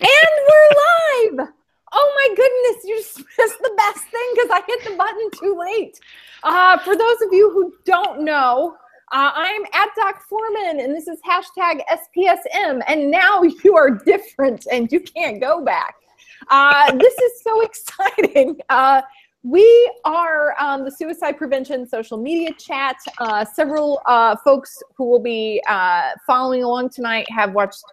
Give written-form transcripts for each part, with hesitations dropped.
And we're live! Oh my goodness, you just missed the best thing because I hit the button too late. For those of you who don't know, I'm at Doc Foreman, and this is hashtag SPSM, and now you are different and you can't go back. This is so exciting. We are the Suicide Prevention social media chat. Several folks who will be following along tonight have watched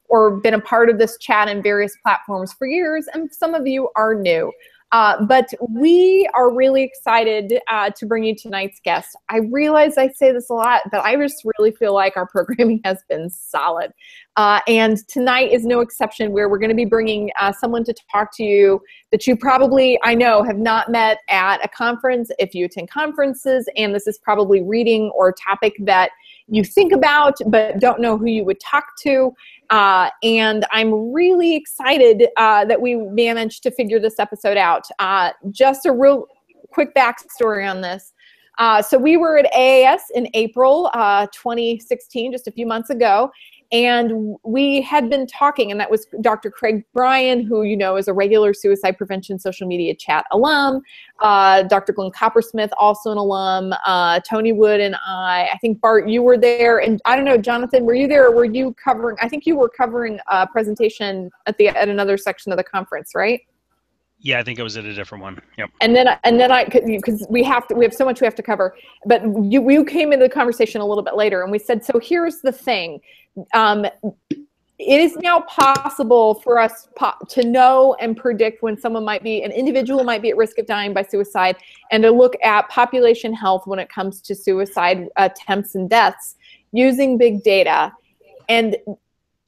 or been a part of this chat in various platforms for years, and some of you are new. But we are really excited to bring you tonight's guest. I realize I say this a lot, but I just really feel like our programming has been solid. And tonight is no exception, where we're going to be bringing someone to talk to you that you probably, I know, have not met at a conference if you attend conferences, and this is probably reading or topic that you think about but don't know who you would talk to. And I'm really excited that we managed to figure this episode out. Just a real quick backstory on this. So we were at AAS in April 2016, just a few months ago, and we had been talking, and that was Dr. Craig Bryan, who you know is a regular suicide prevention social media chat alum, Dr. Glenn Coppersmith, also an alum, Tony Wood, and I think Bart, you were there, and I don't know, Jonathan, were you there, or were you covering, I think you were covering a presentation at another section of the conference, right? Yeah, I think it was at a different one. Yep. And then I, because we have so much we have to cover, but you came into the conversation a little bit later, and we said, so here's the thing. It is now possible for us to know and predict when an individual might be at risk of dying by suicide, and to look at population health when it comes to suicide attempts and deaths using big data. And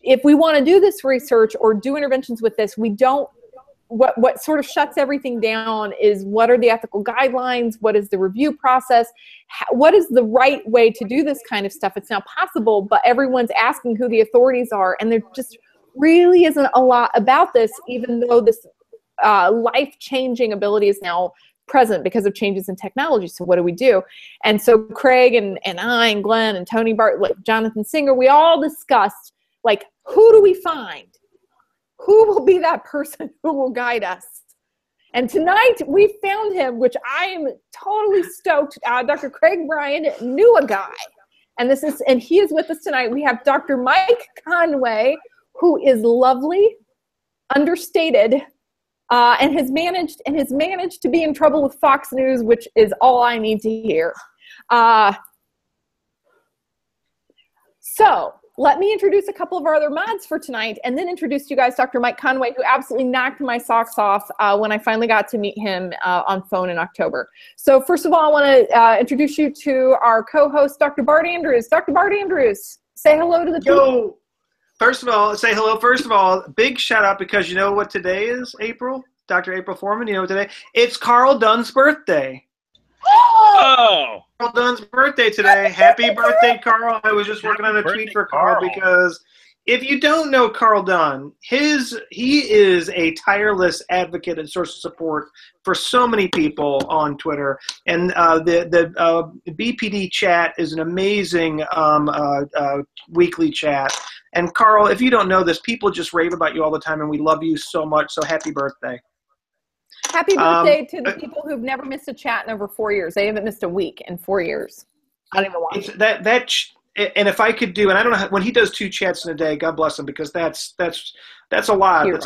if we want to do this research or do interventions with this, we don't. What sort of shuts everything down is, what are the ethical guidelines? What is the review process? What is the right way to do this kind of stuff? It's now possible, but everyone's asking who the authorities are, and there just really isn't a lot about this, even though this life-changing ability is now present because of changes in technology. So what do we do? And so Craig and I and Glenn and Tony Bart, Jonathan Singer, we all discussed, like, who do we find? Who will be that person who will guide us? And tonight we found him, which I am totally stoked. Dr. Craig Bryan knew a guy, and he is with us tonight. We have Dr. Mike Conway, who is lovely, understated, and has managed to be in trouble with Fox News, which is all I need to hear. So let me introduce a couple of our other mods for tonight, and then introduce to you guys Dr. Mike Conway, who absolutely knocked my socks off when I finally got to meet him on phone in October. So first of all, I want to introduce you to our co-host, Dr. Bart Andrews. Dr. Bart Andrews, say hello to the people. First of all, say hello. First of all, big shout out, because you know what today is, April? Dr. April Foreman, you know what today? It's Carl Dunn's birthday. Oh! Carl Dunn's birthday today. Happy birthday, Carl. I was just working on a tweet for Carl, because if you don't know Carl Dunn, he is a tireless advocate and source of support for so many people on Twitter. And the BPD chat is an amazing weekly chat. And Carl, if you don't know this, people just rave about you all the time, and we love you so much. So happy birthday. Happy birthday to the people who've never missed a chat in over 4 years. They haven't missed a week in 4 years. I don't even watch it. And if I could do, and I don't know when he does 2 chats in a day, God bless him, because that's a lot. Hero.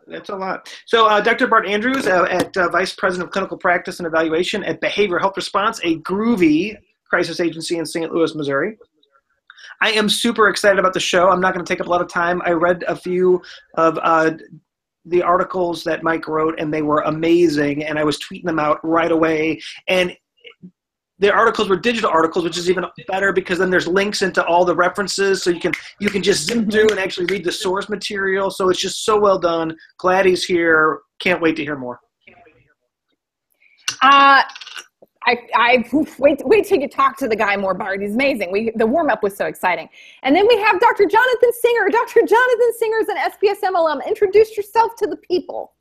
That's a lot. So Dr. Bart Andrews at Vice President of Clinical Practice and Evaluation at Behavioral Health Response, a groovy crisis agency in St. Louis, Missouri. I am super excited about the show. I'm not going to take up a lot of time. I read a few of the articles that Mike wrote, and they were amazing, and I was tweeting them out right away. And the articles were digital articles, which is even better, because then there's links into all the references, so you can just zip through and actually read the source material. So it's just so well done. Glad he's here. Can't wait to hear more. Wait till you talk to the guy more, Bart. He's amazing. The warm-up was so exciting. And then we have Dr. Jonathan Singer. Dr. Jonathan Singer is an SPSM alum. Introduce yourself to the people.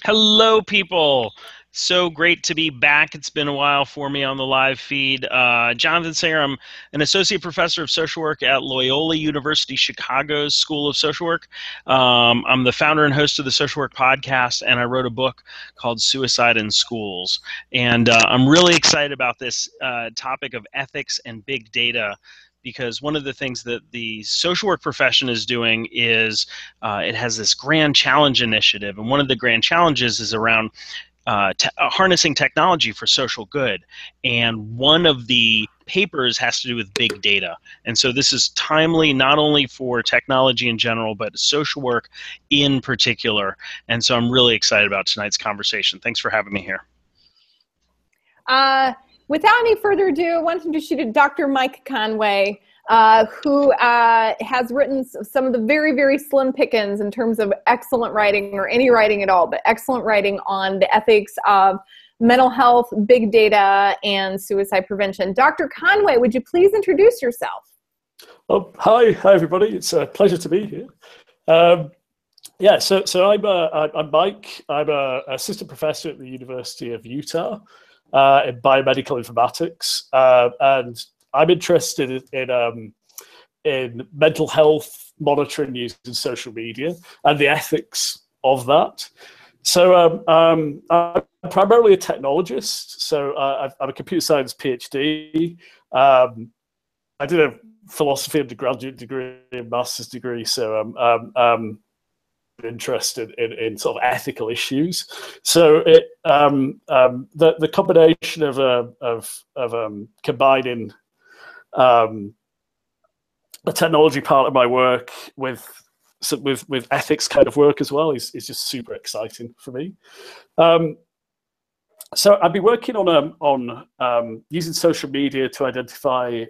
Hello, people. So great to be back. It's been a while for me on the live feed. Jonathan Sayer, I'm an associate professor of social work at Loyola University Chicago's School of Social Work. I'm the founder and host of the Social Work Podcast, and I wrote a book called Suicide in Schools. And I'm really excited about this topic of ethics and big data, because one of the things that the social work profession is doing is it has this grand challenge initiative, and one of the grand challenges is around harnessing technology for social good. And one of the papers has to do with big data. And so this is timely not only for technology in general, but social work in particular. And so I'm really excited about tonight's conversation. Thanks for having me here. Without any further ado, I want to introduce you to Dr. Mike Conway, who has written some of the very, very slim pickings in terms of excellent writing, or any writing at all, but excellent writing on the ethics of mental health, big data, and suicide prevention. Dr. Conway, would you please introduce yourself? Oh, hi everybody. It's a pleasure to be here. Yeah, so I'm Mike. I'm an assistant professor at the University of Utah in biomedical informatics, and I'm interested in mental health monitoring using social media and the ethics of that. So I'm primarily a technologist. So I'm a computer science PhD. I did a philosophy undergraduate degree and master's degree. So I'm interested in sort of ethical issues. So the combination of combining the technology part of my work with ethics kind of work as well is just super exciting for me. So I've been working on using social media to identify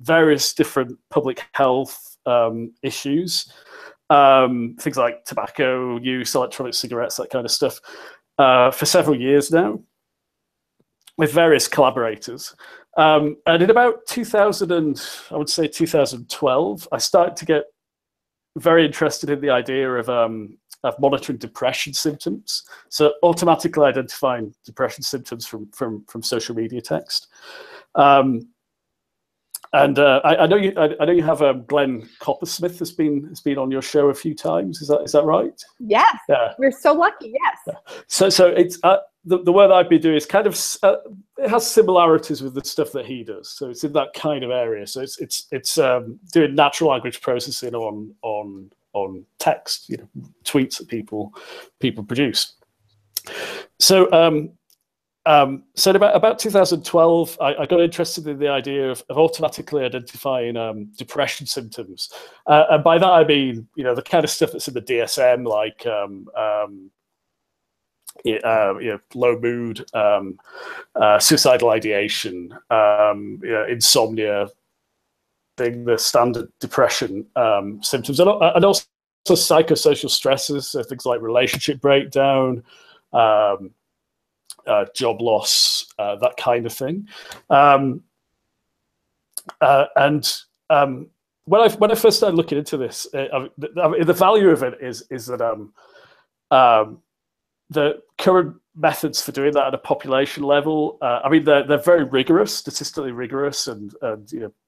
various different public health issues, things like tobacco use, electronic cigarettes, that kind of stuff, for several years now, with various collaborators. And in about 2012, I started to get very interested in the idea of monitoring depression symptoms. So automatically identifying depression symptoms from social media text. And I know you have Glenn Coppersmith has been on your show a few times. Is that right? Yes. Yeah. We're so lucky. Yes. Yeah. So it's the work that I've been doing is kind of it has similarities with the stuff that he does. So it's in that kind of area. So it's doing natural language processing on text, tweets that people produce. So so in about 2012, I got interested in the idea of automatically identifying depression symptoms, and by that I mean the kind of stuff that's in the DSM, like low mood, suicidal ideation, insomnia, being the standard depression symptoms, and also psychosocial stresses, so things like relationship breakdown, job loss, that kind of thing. And when I first started looking into this, the value of it is that the current methods for doing that at a population level, I mean, they're very rigorous, statistically rigorous, and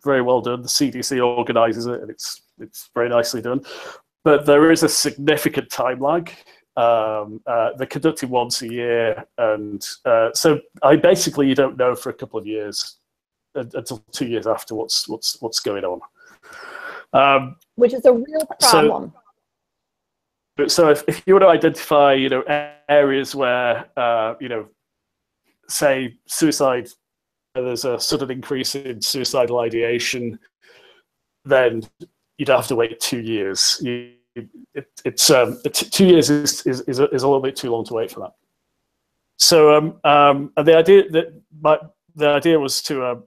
very well done. The CDC organizes it, and it's very nicely done. But there is a significant time lag. They're conducted once a year, and so you don't know for a couple of years until 2 years after what's going on, which is a real problem. So if you want to identify areas where say suicide, there's a sudden increase in suicidal ideation, then you'd have to wait 2 years. It's 2 years is a little bit too long to wait for that. So and the idea was to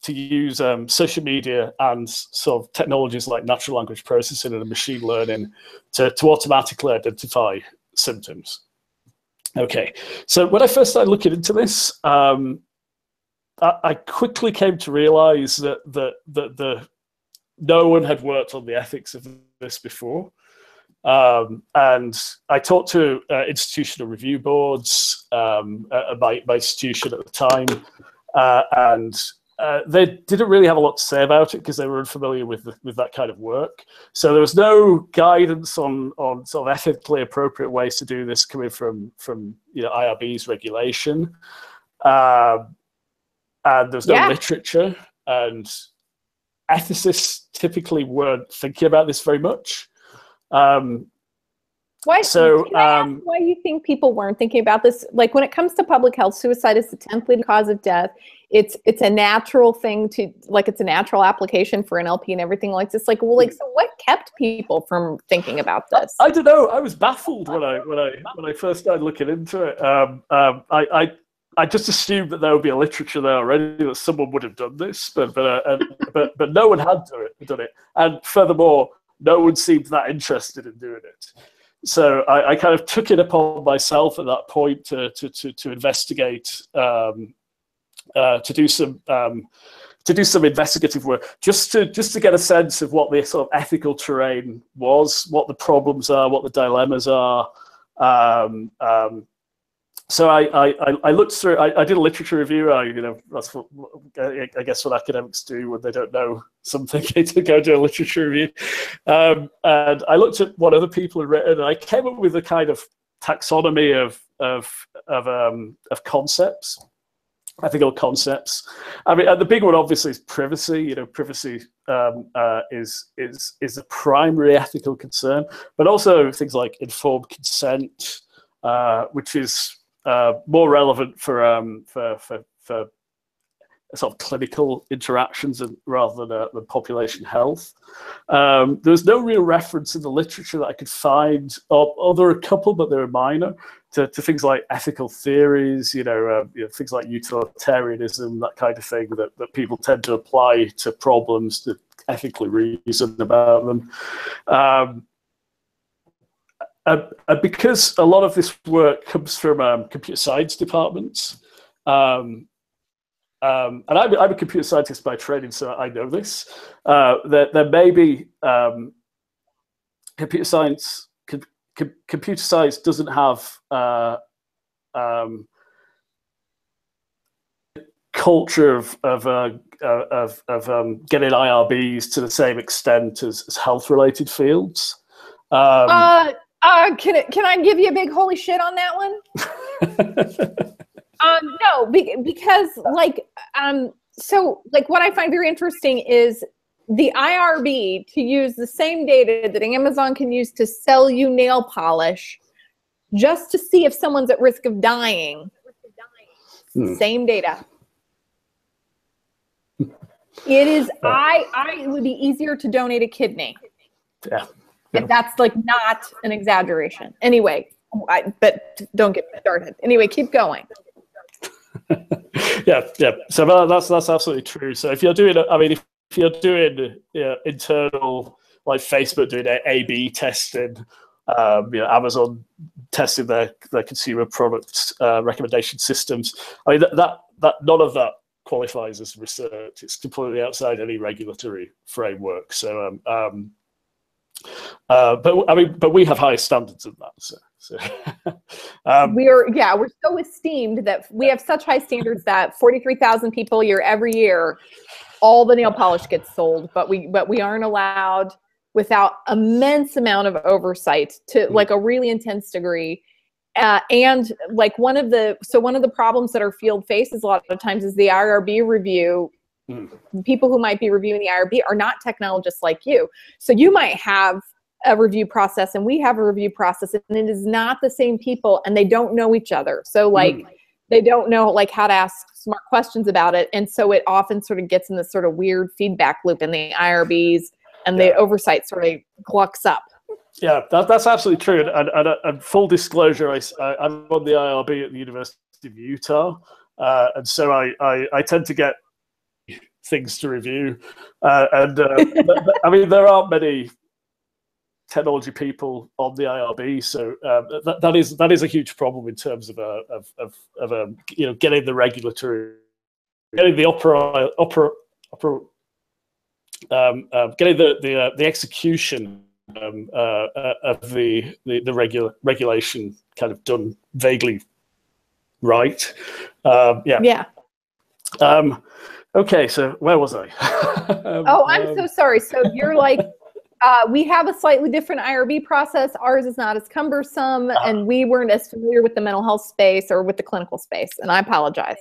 use social media and sort of technologies like natural language processing and machine learning to automatically identify symptoms. Okay, so when I first started looking into this, I quickly came to realize that no one had worked on the ethics of this before. And I talked to institutional review boards at my institution at the time, and they didn't really have a lot to say about it because they were unfamiliar with that kind of work. So there was no guidance on sort of ethically appropriate ways to do this coming from IRB's regulation, and there's no literature, and ethicists typically weren't thinking about this very much. Why you think people weren't thinking about this? Like, when it comes to public health, suicide is the 10th leading cause of death. It's a natural thing to, like, it's a natural application for an LP and everything like this. Like, well, like, so what kept people from thinking about this? I don't know. I was baffled when I first started looking into it. I just assumed that there would be a literature there already, that someone would have done this, but no one had done it, and furthermore, no one seemed that interested in doing it. So I kind of took it upon myself at that point to investigate, to do some investigative work, just to get a sense of what the sort of ethical terrain was, what the problems are, what the dilemmas are. So I looked through. I did a literature review. That's what I guess what academics do when they don't know something. They go do a literature review, and I looked at what other people had written, and I came up with a kind of taxonomy of concepts, ethical concepts. I mean, the big one obviously is privacy. Privacy is a primary ethical concern, but also things like informed consent, which is more relevant for sort of clinical interactions rather than population health. There's no real reference in the literature that I could find, or there are a couple, but they're minor, to things like ethical theories, things like utilitarianism, that kind of thing that people tend to apply to problems to ethically reason about them. Because a lot of this work comes from computer science departments, and I'm a computer scientist by training, so I know this. There may be computer science. Computer science doesn't have culture of getting IRBs to the same extent as health-related fields. Can I give you a big holy shit on that one? No, because so what I find very interesting is the IRB to use the same data that Amazon can use to sell you nail polish just to see if someone's at risk of dying. Same data. It is, it would be easier to donate a kidney. Yeah. If that's not an exaggeration. Anyway, but don't get me started. Anyway, keep going. Yeah. So that's absolutely true. So if you're doing, if you're doing internal, like Facebook doing A/B testing, Amazon testing their consumer product recommendation systems, that none of that qualifies as research. It's completely outside any regulatory framework. So but we have higher standards than that. So we're so esteemed that we have such high standards that 43,000 people every year, all the nail polish gets sold, but we aren't allowed, without immense amount of oversight to a really intense degree. And one of the problems that our field faces a lot of times is the IRB review. People who might be reviewing the IRB are not technologists like you. So you might have a review process and we have a review process, and it is not the same people, and they don't know each other. So they don't know how to ask smart questions about it. And so it often sort of gets in this sort of weird feedback loop in the IRBs, and the oversight sort of glucks up. Yeah, that's absolutely true. And full disclosure, I'm on the IRB at the University of Utah. And so I tend to get things to review, there aren't many technology people on the IRB, so that is a huge problem in terms of getting the regulatory, getting the getting the execution, of the regulation kind of done vaguely right. Yeah. Okay, so where was I? Oh, I'm so sorry. So you're like, we have a slightly different IRB process. Ours is not as cumbersome, and we weren't as familiar with the mental health space or with the clinical space. And I apologize.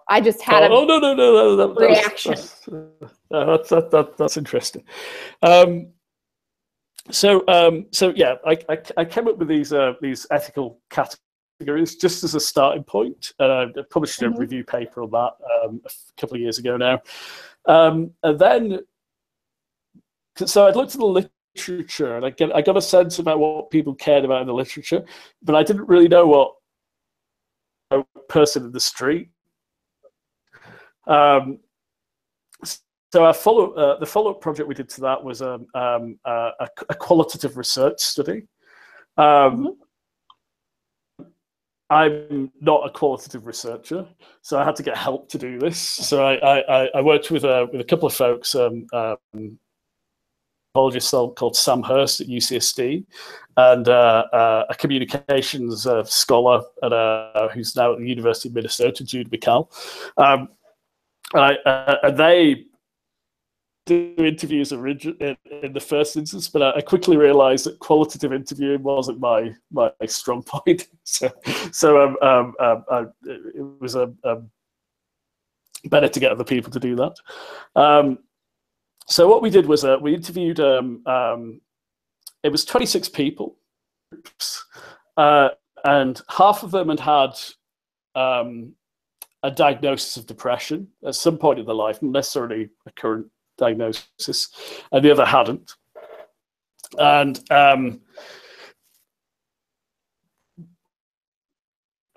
I just had no, reaction. That's interesting. So yeah, I came up with these ethical categories just as a starting point. I published a review paper on that a couple of years ago now, and then so I looked at the literature and I got a sense about what people cared about in the literature, but I didn't really know what a person in the street. So our the follow-up project we did to that was a qualitative research study. I'm not a qualitative researcher, so I had to get help to do this. So I worked with a couple of folks, psychologist called Sam Hurst at UCSD, and a communications scholar who's now at the University of Minnesota, Jude McCall. And they do interviews in the first instance, but I quickly realized that qualitative interviewing wasn't my strong point. So it was better to get other people to do that. So what we did was we interviewed, it was 26 people, and half of them had a diagnosis of depression at some point in their life, not necessarily a current diagnosis, and the other hadn't. And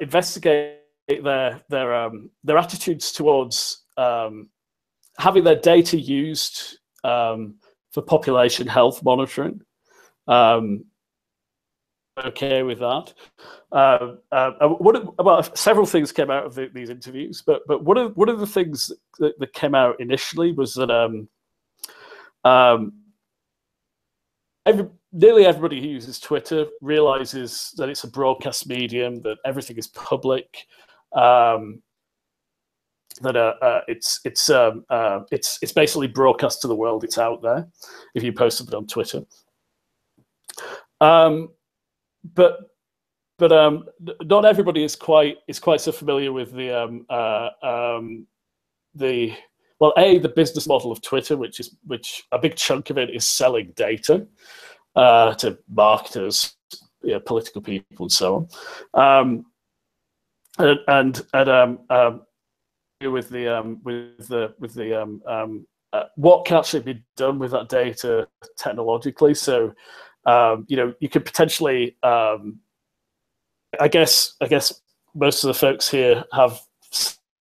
investigate their attitudes towards having their data used for population health monitoring. Okay with that. Several things came out of these interviews, but one of the things that came out initially was that nearly everybody who uses Twitter realizes that it's a broadcast medium, that everything is public, that it's basically broadcast to the world. It's out there if you post something on Twitter. But not everybody is quite so familiar with the business model of Twitter, which a big chunk of it is selling data to marketers, political people, and so on. With what can actually be done with that data technologically. So you could potentially, I guess most of the folks here have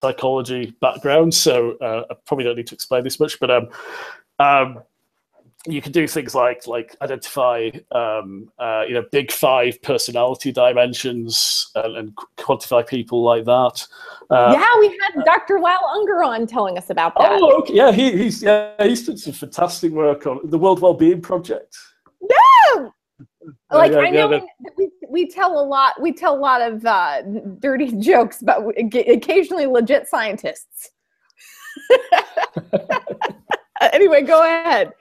psychology backgrounds, so I probably don't need to explain this much, but you can do things like identify big 5 personality dimensions and quantify people like that. Yeah, we had Dr. Lal Unger on telling us about that. Oh, okay. Yeah, he's done some fantastic work on the World Wellbeing Project. No, I know that we tell a lot. We tell a lot of dirty jokes, but occasionally legit scientists. Anyway, go ahead.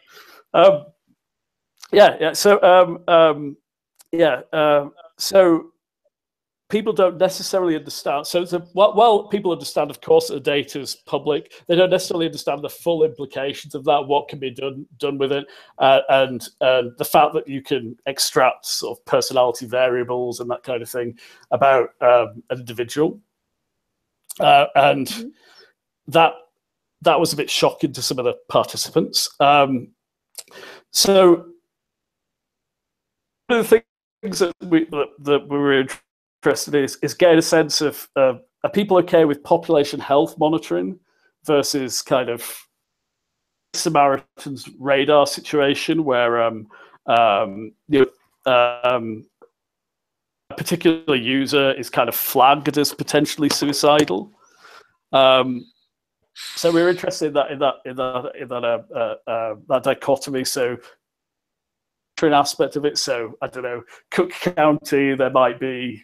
So people don't necessarily understand. So while people understand, of course, that the data is public, they don't necessarily understand the full implications of that, what can be done with it, and the fact that you can extract sort of personality variables and that kind of thing about an individual, and that was a bit shocking to some of the participants. So one of the things that we were interested in is getting a sense of are people okay with population health monitoring versus kind of Samaritan's radar situation where a particular user is kind of flagged as potentially suicidal. So we're interested in that dichotomy. So monitoring aspect of it. So I don't know, Cook County, there might be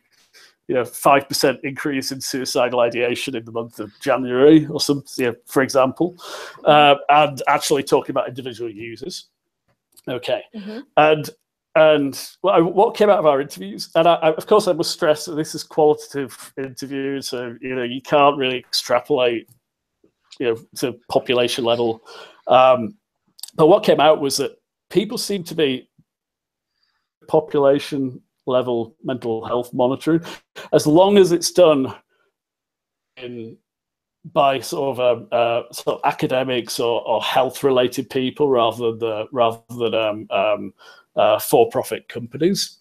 5% increase in suicidal ideation in the month of January or something, for example, and actually talking about individual users. Okay, and what came out of our interviews, and of course I must stress that this is qualitative interviews, so you can't really extrapolate to population level. But what came out was that people seem to be population level mental health monitoring, as long as it's done by sort of academics or health related people rather than for-profit companies.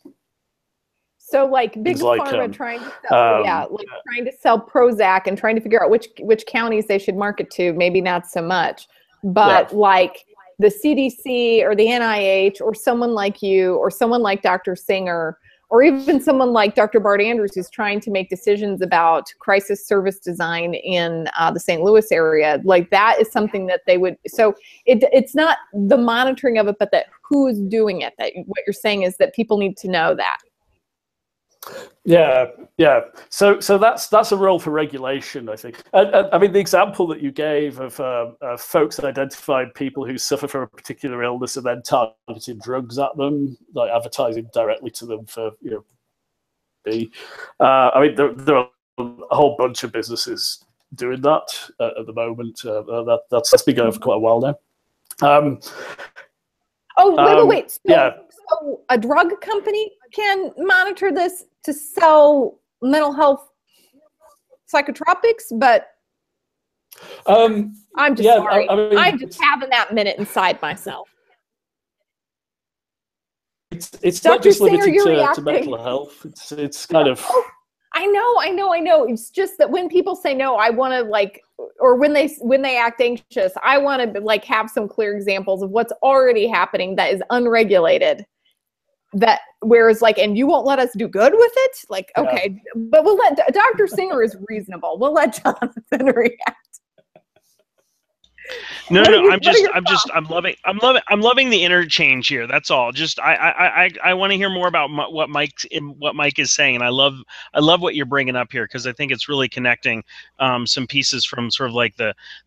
So like big pharma trying to sell, trying to sell Prozac and trying to figure out which counties they should market to, maybe not so much, but like the CDC or the NIH or someone like you or someone like Dr. Singer or even someone like Dr. Bart Andrews, who's trying to make decisions about crisis service design in the St. Louis area, like that is something that they would, so it's not the monitoring of it, but that who's doing it, that what you're saying is that people need to know that. Yeah. So that's a role for regulation, I think. I mean, the example that you gave of folks that identified people who suffer from a particular illness and then targeting drugs at them, like advertising directly to them for I mean, there are a whole bunch of businesses doing that at the moment. That's been going for quite a while now. Wait. So a drug company can monitor this to sell mental health psychotropics, but I'm just sorry. I'm just having that minute inside myself. It's not just limited to mental health. It's kind of. I know. It's just that when people say no, I want to or when they act anxious, I want to have some clear examples of what's already happening that is unregulated. That whereas and you won't let us do good with it, okay, but we'll let Dr. Singer is reasonable. We'll let Jonathan react. No, I'm loving the interchange here. That's all. Just I want to hear more about what Mike is saying, and I love what you're bringing up here, because I think it's really connecting some pieces from sort of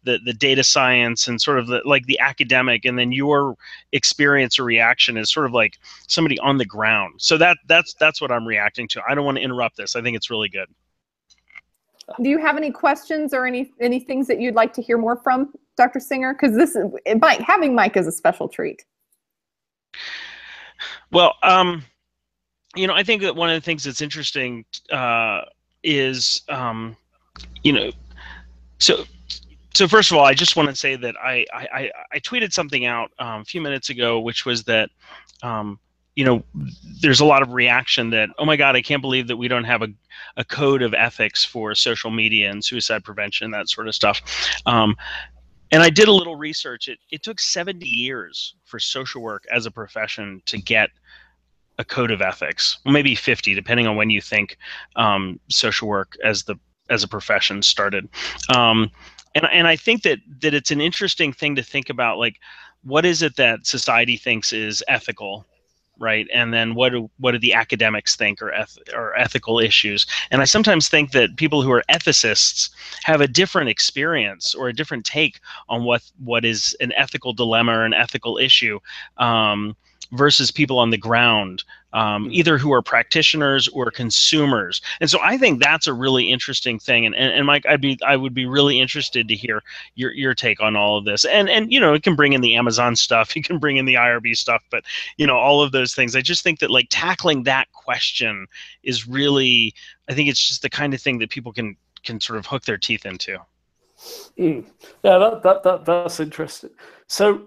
the data science and sort of the academic, and then your experience or reaction is sort of like somebody on the ground. So that's what I'm reacting to. I don't want to interrupt this. I think it's really good. Do you have any questions or any things that you'd like to hear more from Dr. Singer? Because having Mike is a special treat. Well, I think that one of the things that's interesting is, so first of all, I just want to say that I tweeted something out a few minutes ago, which was that, there's a lot of reaction that, oh my God, I can't believe that we don't have a code of ethics for social media and suicide prevention, that sort of stuff. And I did a little research. It took 70 years for social work as a profession to get a code of ethics. Well, maybe 50, depending on when you think social work as a profession started. And I think that it's an interesting thing to think about, what is it that society thinks is ethical, right? And then what do the academics think are ethical issues? And I sometimes think that people who are ethicists have a different experience or a different take on what is an ethical dilemma or an ethical issue versus people on the ground, either who are practitioners or consumers. And so I think that's a really interesting thing. And Mike, I would be really interested to hear your take on all of this. And it can bring in the Amazon stuff, you can bring in the IRB stuff, but all of those things. I just think that tackling that question is really, I think it's just the kind of thing that people can sort of hook their teeth into. Yeah, that's interesting. So,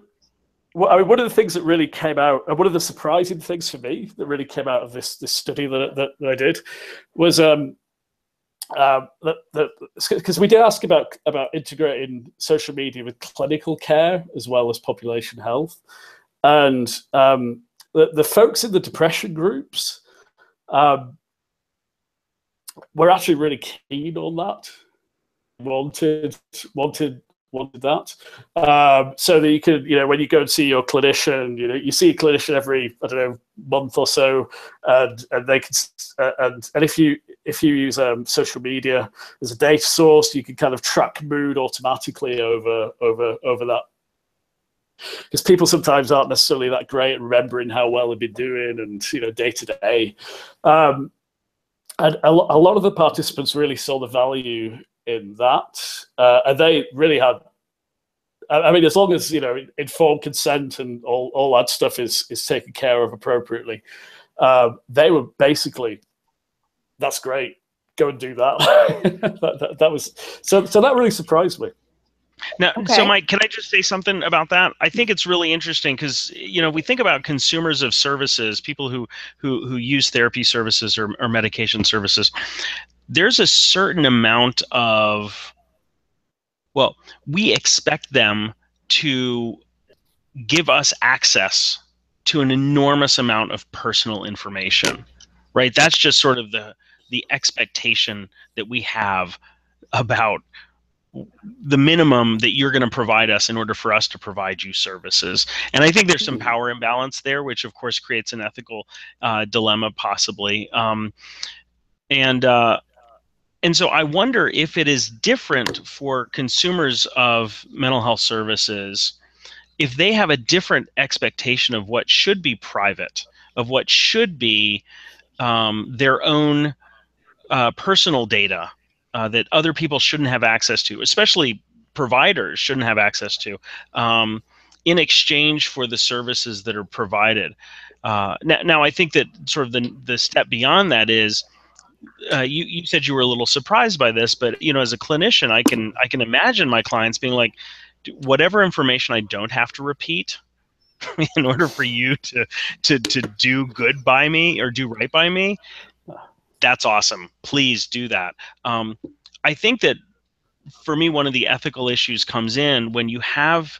one of the things that really came out, and one of the surprising things for me that really came out of this study that I did, was because we did ask about integrating social media with clinical care as well as population health, and the folks in the depression groups were actually really keen on that. Wanted wanted that, so that you could, when you go and see your clinician, you see a clinician every, I don't know, month or so, and they can, and if you use social media as a data source, you can kind of track mood automatically over that. Because people sometimes aren't necessarily that great at remembering how well they've been doing and day to day. And a lot of the participants really saw the value in that, and they really had. I mean, as long as informed consent and all that stuff is taken care of appropriately, they were basically, that's great. Go and do that. that was so that really surprised me. Now, Okay. so Mike, can I just say something about that? I think it's really interesting because we think about consumers of services, people who use therapy services or medication services. There's a certain amount of, well, we expect them to give us access to an enormous amount of personal information, right? That's just sort of the expectation that we have about the minimum that you're going to provide us in order for us to provide you services. And I think there's some power imbalance there, which of course creates an ethical dilemma possibly. And so I wonder if it is different for consumers of mental health services, if they have a different expectation of what should be private, of what should be their own personal data that other people shouldn't have access to, especially providers shouldn't have access to, in exchange for the services that are provided. Now, I think that sort of the step beyond that is, you said you were a little surprised by this, but as a clinician, I can imagine my clients being like, whatever information I don't have to repeat in order for you to do good by me or do right by me, that's awesome. Please do that. I think that for me, one of the ethical issues comes in when you have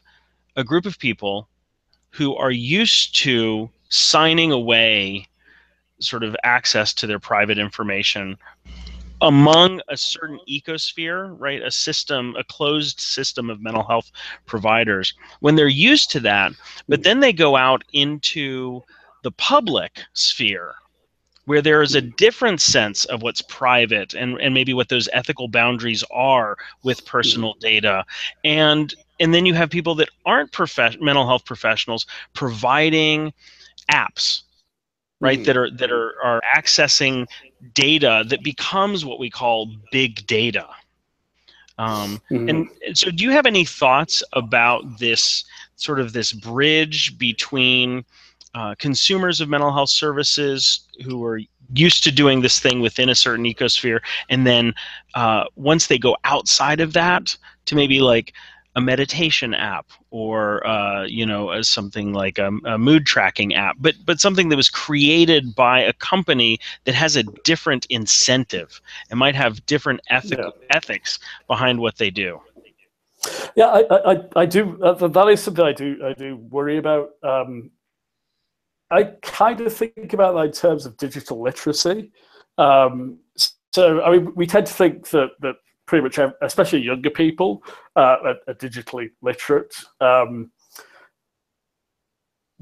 a group of people who are used to signing away sort of access to their private information among a certain ecosphere, right? A closed system of mental health providers. When they're used to that, but then they go out into the public sphere, where there is a different sense of what's private and maybe what those ethical boundaries are with personal data. And then you have people that aren't mental health professionals providing apps, right, that are accessing data that becomes what we call big data. And so do you have any thoughts about this sort of this bridge between consumers of mental health services who are used to doing this thing within a certain ecosphere, and then once they go outside of that to maybe like a meditation app or something like a mood tracking app, but something that was created by a company that has a different incentive and might have different ethics behind what they do? Yeah, I do. That is something I do worry about. I kind of think about that in terms of digital literacy. So, I mean, we tend to think that pretty much, especially younger people, are digitally literate. But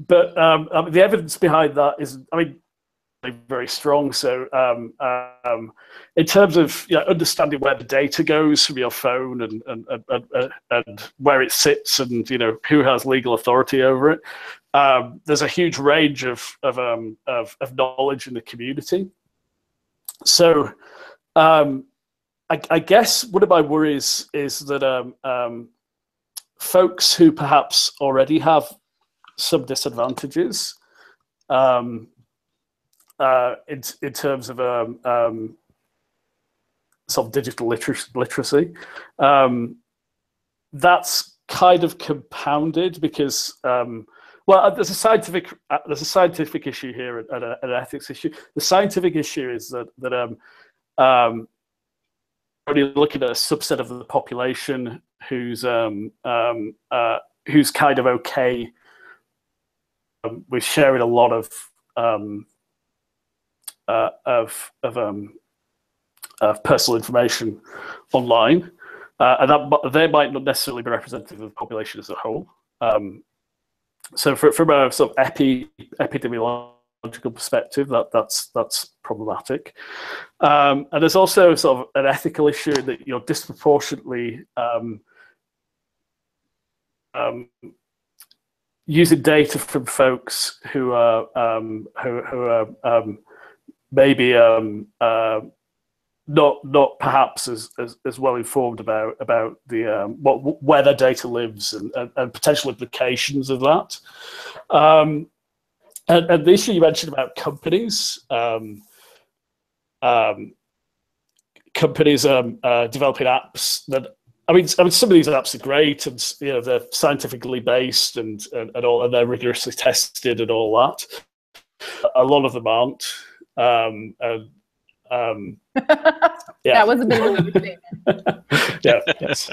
the evidence behind that is, I mean, very strong. So, in terms of understanding where the data goes from your phone and where it sits, and who has legal authority over it, there's a huge range of knowledge in the community. So, I guess one of my worries is that folks who perhaps already have some disadvantages in terms of sort of digital literacy, that's kind of compounded because there's a scientific issue here and an ethics issue. The scientific issue is that only looking at a subset of the population who's kind of okay with sharing a lot of personal information online. and they might not necessarily be representative of the population as a whole. So from a sort of epidemiological perspective, that's problematic. And there's also sort of an ethical issue that you're disproportionately using data from folks who are maybe not perhaps as well informed about the where their data lives and potential implications of that. And the issue you mentioned about companies, companies developing apps that. I mean, some of these apps are great, and they're scientifically based and all, and they're rigorously tested and all that. A lot of them aren't. Yeah. That was a bit of an understatement. Yeah. Yes.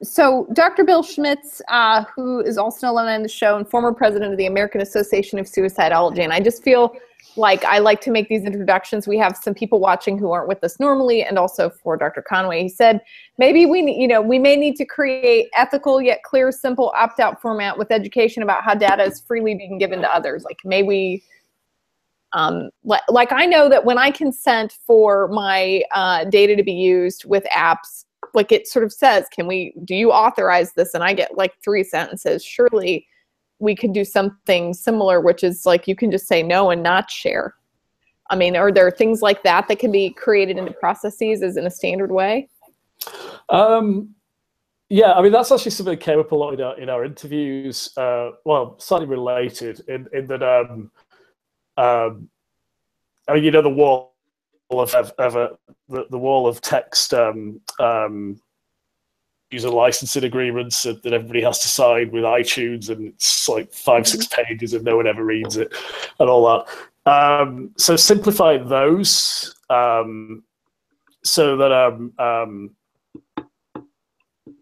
So Dr. Bill Schmitz, who is also an alumni on the show and former president of the American Association of Suicidology, and I just feel like I like to make these introductions. We have some people watching who aren't with us normally, and also for Dr. Conway. He said, maybe we may need to create ethical yet clear, simple opt-out format with education about how data is freely being given to others. Like, may we, like I know that when I consent for my data to be used with apps, like it sort of says, do you authorize this? And I get like 3 sentences. Surely we could do something similar, which is like you can just say no and not share. I mean, are there things like that that can be created into processes as in a standard way? Yeah, I mean, that's actually something that came up a lot in our interviews. Well, slightly related in that, I mean, the wall of the wall of text user licensing agreements that everybody has to sign with iTunes, and it's like 5-6 pages and no one ever reads it and all that. So simplify those so that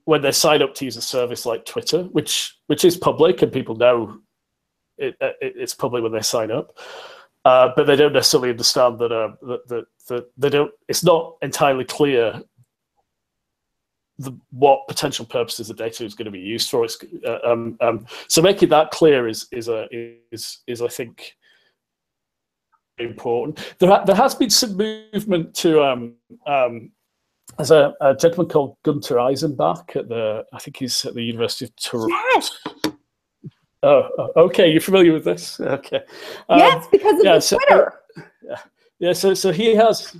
when they sign up to use a service like Twitter, which is public and people know it's public when they sign up, but they don't necessarily understand that they don't. It's not entirely clear what potential purposes the data is going to be used for. So making that clear is I think important. There has been some movement to there's a gentleman called Gunter Eisenbach I think he's at the University of Toronto. Yes. Oh, okay. You're familiar with this? Okay. Yes, because of Twitter. Yeah. So he has.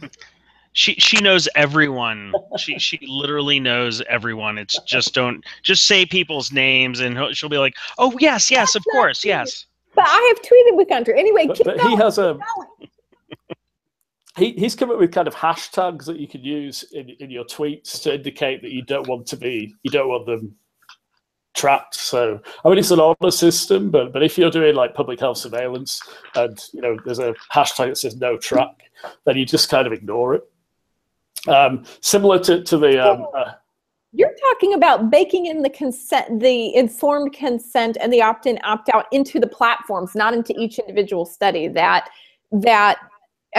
She knows everyone. She literally knows everyone. It's just say people's names, and she'll be like, "Oh yes, of course, yes." But I have tweeted with Gunter anyway. But he has he's come up with kind of hashtags that you can use in your tweets to indicate that you don't want them tracked. So I mean, it's an honor system, but if you're doing like public health surveillance and there's a hashtag that says no track, then you just kind of ignore it. Similar to the you're talking about baking in the consent, the informed consent and the opt-in, opt-out into the platforms, not into each individual study. I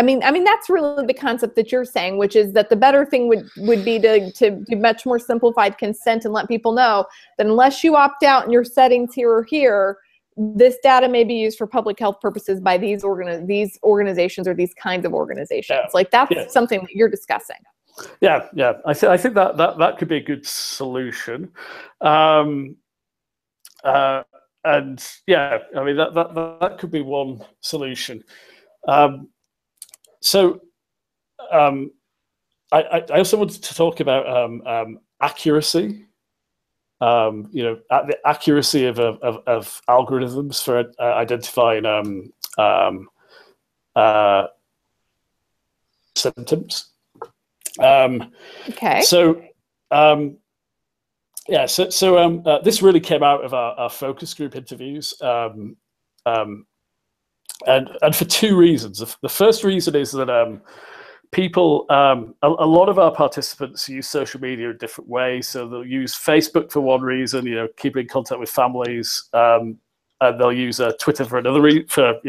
mean that's really the concept that you're saying, which is that the better thing would be to do much more simplified consent and let people know that unless you opt out in your settings here or here, this data may be used for public health purposes by these organizations or these kinds of organizations. Yeah. Like that's something that you're discussing. Yeah. I think that could be a good solution. And yeah, I mean that could be one solution. So I also wanted to talk about accuracy. The accuracy of algorithms for identifying symptoms. Okay. So this really came out of our focus group interviews, and for 2 reasons. The first reason is that people, a lot of our participants use social media in different ways. So they'll use Facebook for one reason, keeping in contact with families, and they'll use Twitter for another for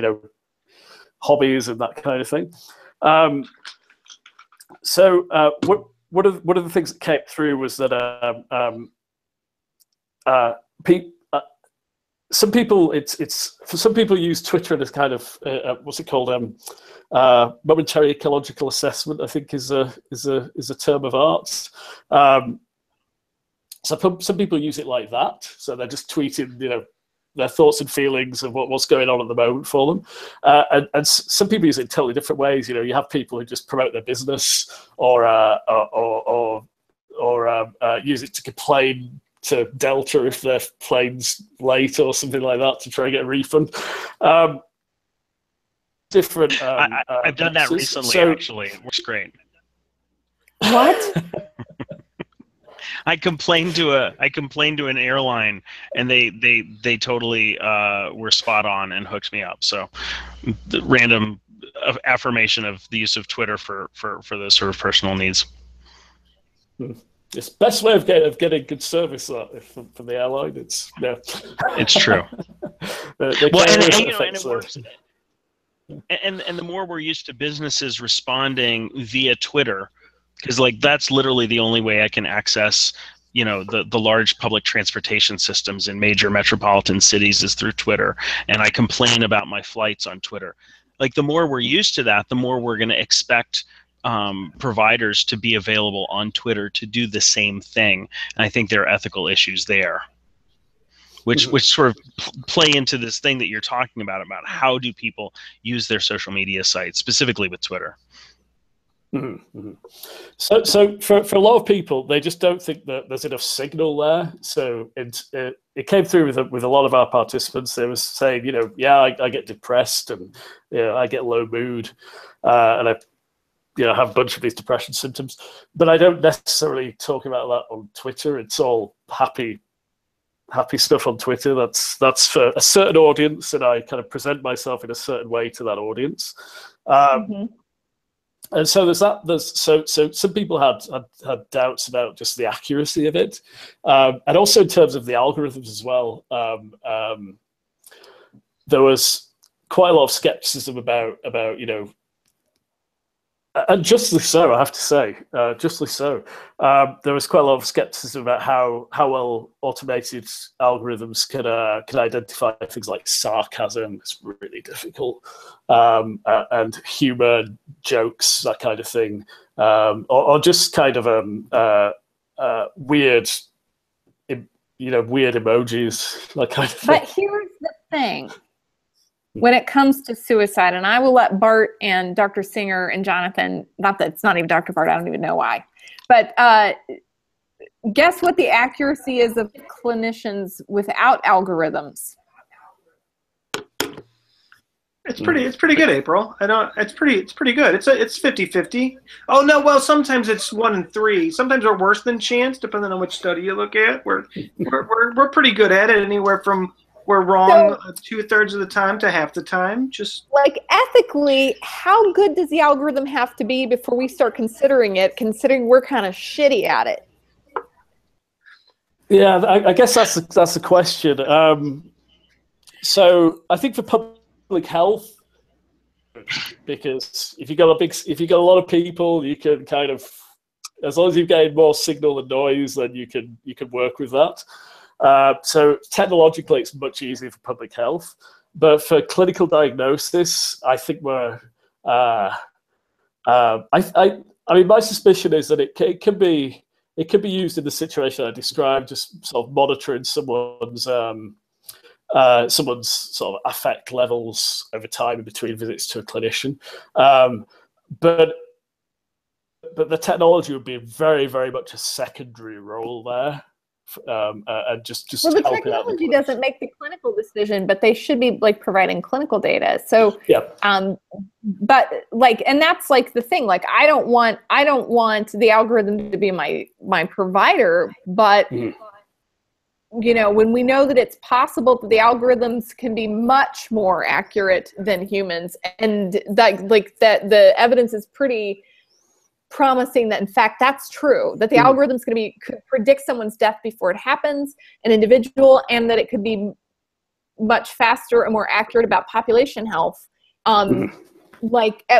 hobbies and that kind of thing. One of the things that came through was that some people for some people use Twitter as kind of what's it called, momentary ecological assessment, I think is a term of art. So some people use it like that, so they're just tweeting their thoughts and feelings of what's going on at the moment for them, and some people use it in totally different ways. You have people who just promote their business or use it to complain to Delta if their plane's late or something like that to try and get a refund. Different. I've done that recently, actually. It works great. What? I complained to an airline, and they totally were spot on and hooked me up. So, the random affirmation of the use of Twitter for those sort of personal needs. It's the best way of getting good service from the airline. It's true. It works. And the more we're used to businesses responding via Twitter, because that's literally the only way I can access the large public transportation systems in major metropolitan cities is through Twitter, and I complain about my flights on Twitter. The more we're used to that, the more we're going to expect providers to be available on Twitter to do the same thing. And I think there are ethical issues there, which sort of play into this thing that you're talking about how do people use their social media sites, specifically with Twitter. So for a lot of people, they just don't think that there's enough signal there. So it came through with a lot of our participants. They were saying, I get depressed and I get low mood, and I have a bunch of these depression symptoms, but I don't necessarily talk about that on Twitter. It's all happy stuff on Twitter. That's for a certain audience, and I kind of present myself in a certain way to that audience. And so so some people had doubts about just the accuracy of it, and also in terms of the algorithms as well. There was quite a lot of skepticism about and justly so, I have to say, justly so. There was quite a lot of skepticism about how well automated algorithms can identify things like sarcasm. It's really difficult, and humor, jokes, that kind of thing, or just kind of weird, weird emojis, that kind of thing. But here's the thing. When it comes to suicide, and I will let Bart and Dr. Singer and Jonathan, not that it's not even Dr. Bart, I don't even know why, but guess what the accuracy is of clinicians without algorithms? It's pretty good, April. It's pretty good. It's 50-50. Oh no, well sometimes it's 1 in 3. Sometimes we're worse than chance, depending on which study you look at. We're pretty good at it, anywhere from we're wrong 2/3 of the time to half the time. Just ethically, how good does the algorithm have to be before we start considering it, considering we're kind of shitty at it? Yeah, I guess that's the question. So I think for public health, because if you got a lot of people, you can kind of, as long as you've gained more signal and noise, then you can work with that. So technologically, it's much easier for public health, but for clinical diagnosis, I think we're. I mean, my suspicion is that it can be used in the situation I described, just sort of monitoring someone's sort of affect levels over time in between visits to a clinician, but the technology would be very, very much a secondary role there. And just the technology doesn't make the clinical decision, but they should be providing clinical data. So but and that's the thing. I don't want the algorithm to be my provider, but when we know that it's possible that the algorithms can be much more accurate than humans, and that the evidence is pretty promising that in fact that's true, that the algorithm's could predict someone's death before it happens, an individual, and that it could be much faster and more accurate about population health. At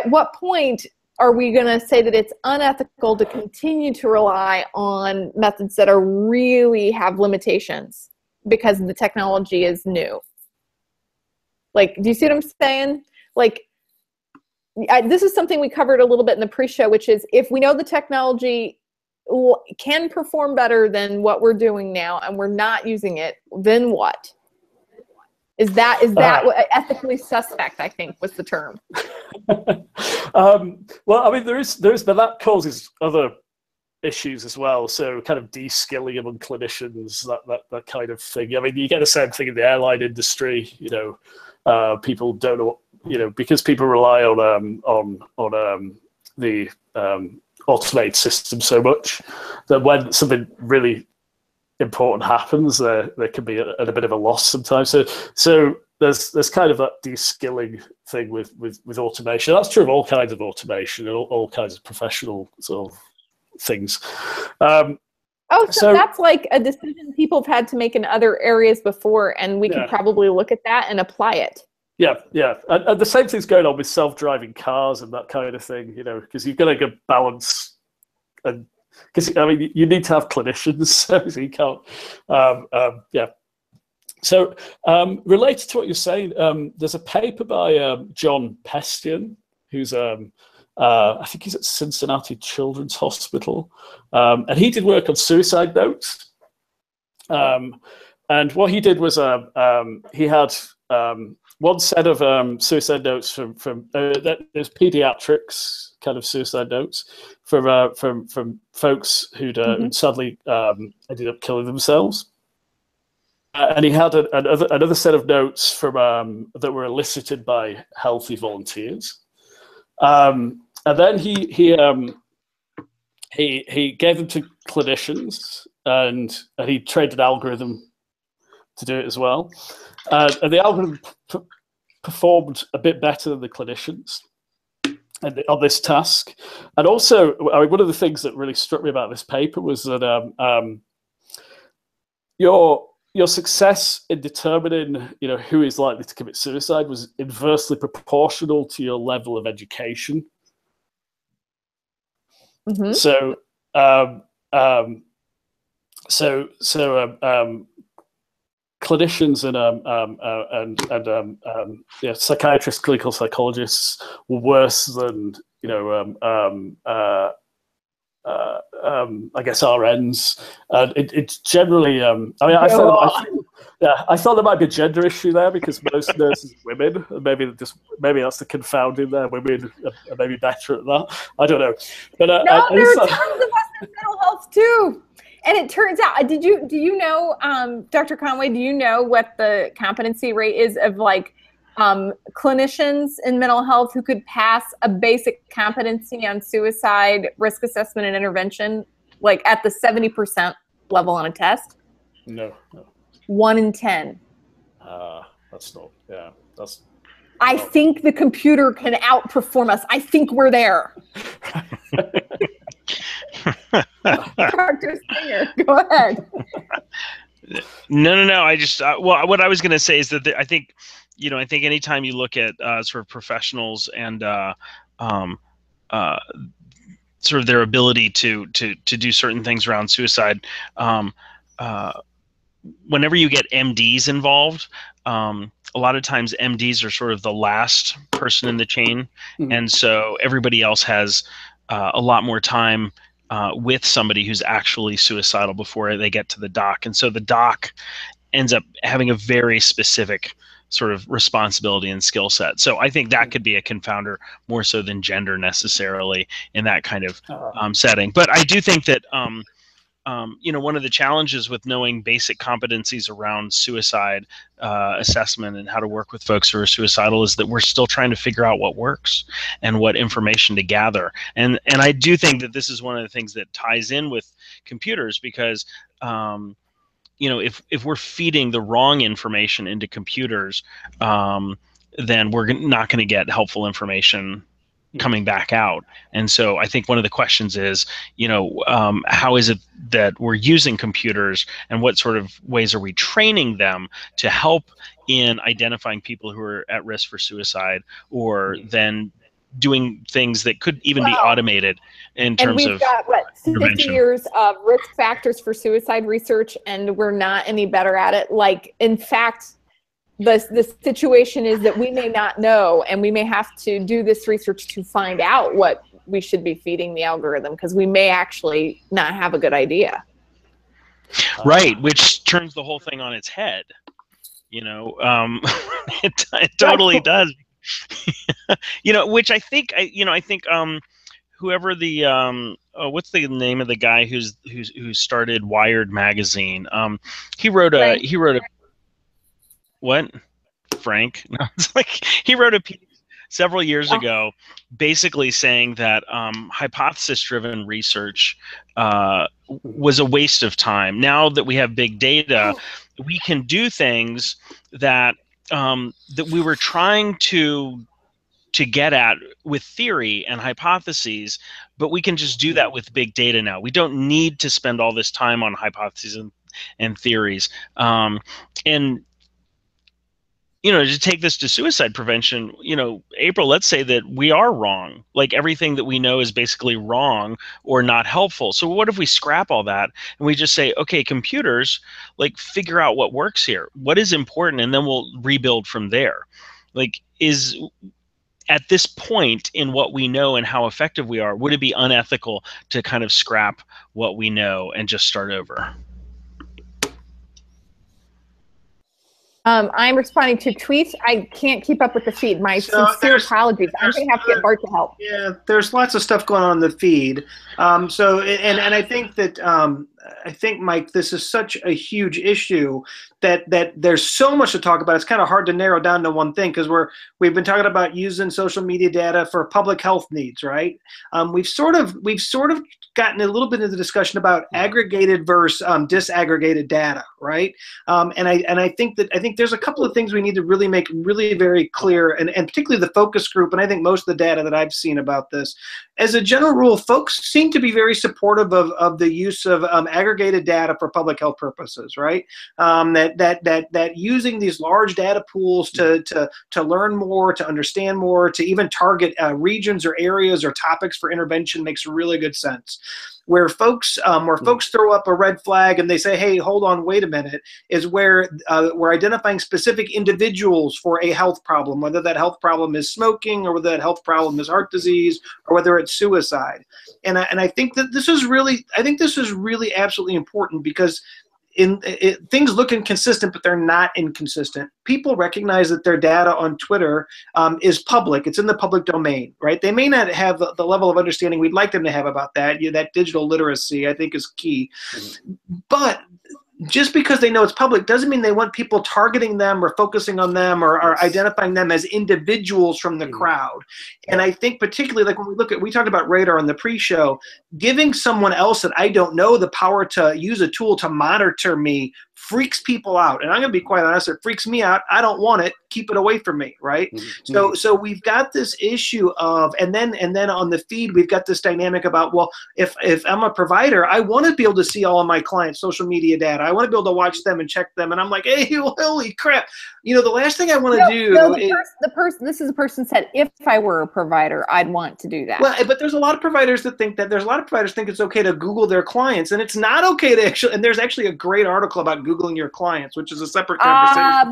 what point are we going to say that it's unethical to continue to rely on methods that are really have limitations because the technology is new? Like, do you see what I'm saying? Like, this is something we covered a little bit in the pre-show, which is if we know the technology can perform better than what we're doing now and we're not using it, then what? Is that ethically suspect, I think was the term. Well, I mean, but that causes other issues as well. So kind of de-skilling among clinicians, that kind of thing. I mean, you get the same thing in the airline industry. People don't know, because people rely on the automated system so much that when something really important happens, there can be a bit of a loss sometimes. So there's kind of that de-skilling thing with automation. That's true of all kinds of automation and all kinds of professional sort of things. So that's like a decision people have had to make in other areas before, and we could probably look at that and apply it. Yeah. And the same thing's going on with self-driving cars and that kind of thing, because you've got to get balance. And because, I mean, you need to have clinicians, so you can't. So related to what you're saying, there's a paper by John Pestian, who's I think he's at Cincinnati Children's Hospital, and he did work on suicide notes. And what he did was he had one set of suicide notes from there's pediatrics kind of suicide notes from folks who'd sadly ended up killing themselves. And he had another set of notes from that were elicited by healthy volunteers. And then he gave them to clinicians, and he trained an algorithm to do it as well. And the algorithm performed a bit better than the clinicians on this task. And also, I mean, one of the things that really struck me about this paper was that your success in determining, who is likely to commit suicide was inversely proportional to your level of education. Mm-hmm. So clinicians and psychiatrists, clinical psychologists were worse than I guess RNs. It's generally. I mean, I thought there might be a gender issue there because most nurses are women, and maybe that's the confounding there. Women are maybe better at that. I don't know. But there are tons of us in mental health too. And it turns out, do you know, Dr. Conway? Do you know what the competency rate is of clinicians in mental health who could pass a basic competency on suicide risk assessment and intervention, like at the 70% level on a test? No. 1 in 10. That's not. Yeah, that's. I think the computer can outperform us. I think we're there. Dr. Singer, go ahead. No. I just well, what I was going to say is that I think anytime you look at sort of professionals and sort of their ability to do certain things around suicide, whenever you get MDs involved, a lot of times MDs are sort of the last person in the chain, and so everybody else has a lot more time with somebody who's actually suicidal before they get to the doc, and so the doc ends up having a very specific sort of responsibility and skill set. So I think that could be a confounder more so than gender necessarily in that kind of setting. But I do think that one of the challenges with knowing basic competencies around suicide assessment and how to work with folks who are suicidal is that we're still trying to figure out what works and what information to gather. And I do think that this is one of the things that ties in with computers because if we're feeding the wrong information into computers, then we're not going to get helpful information coming back out. And so I think one of the questions is, how is it that we're using computers and what sort of ways are we training them to help in identifying people who are at risk for suicide or then doing things that could even be automated in terms of. And we've got, what, 50 years of risk factors for suicide research, and we're not any better at it. Like, in fact, the situation is that we may not know, and we may have to do this research to find out what we should be feeding the algorithm, because we may actually not have a good idea. Right, which turns the whole thing on its head. You know, it totally does. You know, which I think whoever the what's the name of the guy who started Wired magazine? He wrote a what? Frank? No, it's like he wrote a piece several years ago, basically saying that hypothesis-driven research was a waste of time. Now that we have big data, we can do things that that we were trying to get at with theory and hypotheses, but we can just do that with big data now. We don't need to spend all this time on hypotheses and theories. And you know, to take this to suicide prevention, you know, April, let's say that we are wrong. Like, everything that we know is basically wrong or not helpful. So what if we scrap all that and we just say, okay, computers, like, figure out what works here, what is important, and then we'll rebuild from there. Like, at this point in what we know and how effective we are, would it be unethical to kind of scrap what we know and just start over? I'm responding to tweets. I can't keep up with the feed. My sincere apologies. I'm going to have to get Bart to help. Yeah, there's lots of stuff going on in the feed. So, and I think that I think, Mike, this is such a huge issue that there's so much to talk about. It's kind of hard to narrow down to one thing, because we've been talking about using social media data for public health needs, right? We've sort of gotten a little bit into the discussion about aggregated versus disaggregated data, right? And I think there's a couple of things we need to really make really very clear, and particularly the focus group, and I think most of the data that I've seen about this. As a general rule, folks seem to be very supportive of the use of aggregated data for public health purposes, right? That using these large data pools to learn more, to understand more, to even target regions or areas or topics for intervention makes really good sense. Where folks throw up a red flag and they say, hey, hold on, wait a minute, is where we're identifying specific individuals for a health problem, whether that health problem is smoking, or whether that health problem is heart disease, or whether it's suicide. And I think that this is really absolutely important, because things look inconsistent, but they're not inconsistent. People recognize that their data on Twitter is public. It's in the public domain, right? They may not have the level of understanding we'd like them to have about that. That digital literacy, I think, is key. But just because they know it's public doesn't mean they want people targeting them or focusing on them or identifying them as individuals from the crowd. And I think particularly, like when we talked about Radar in the pre-show, giving someone else that I don't know the power to use a tool to monitor me freaks people out. And I'm going to be quite honest, it freaks me out. I don't want it. Keep it away from me, right? So we've got this issue of, and then on the feed, we've got this dynamic about, well, if I'm a provider, I want to be able to see all of my clients' social media data. I want to be able to watch them and check them. And I'm like, hey, holy crap. You know, the last thing I want to do this is a person said, if I were a provider, I'd want to do that. Well, but there's a lot of providers that think that. There's a lot of providers think it's okay to Google their clients, and it's not okay to actually, and there's actually a great article about Googling your clients, which is a separate conversation.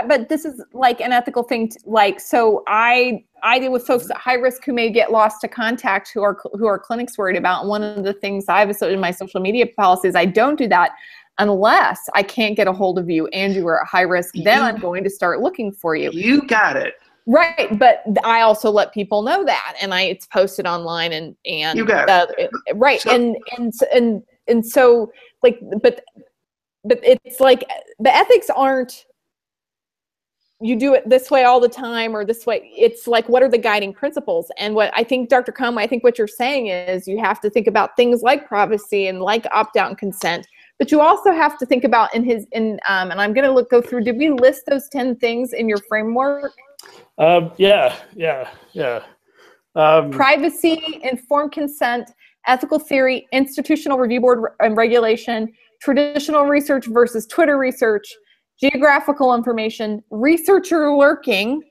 But this is like an ethical thing. So I deal with folks at high risk who may get lost to contact, who are clinics worried about. And one of the things I've associated in my social media policy is I don't do that unless I can't get a hold of you and you are at high risk. Then I'm going to start looking for you. You got it. Right, but I also let people know that, and it's posted online, and you got it. Right, so, and so like, but it's like the ethics aren't, you do it this way all the time or this way. It's like, what are the guiding principles? And what I think, Dr. Conway, I think what you're saying is you have to think about things like privacy and like opt-out and consent, but you also have to think about and I'm going to go through, did we list those 10 things in your framework? Yeah. Privacy, informed consent, ethical theory, institutional review board and regulation, traditional research versus Twitter research, geographical information, researcher lurking,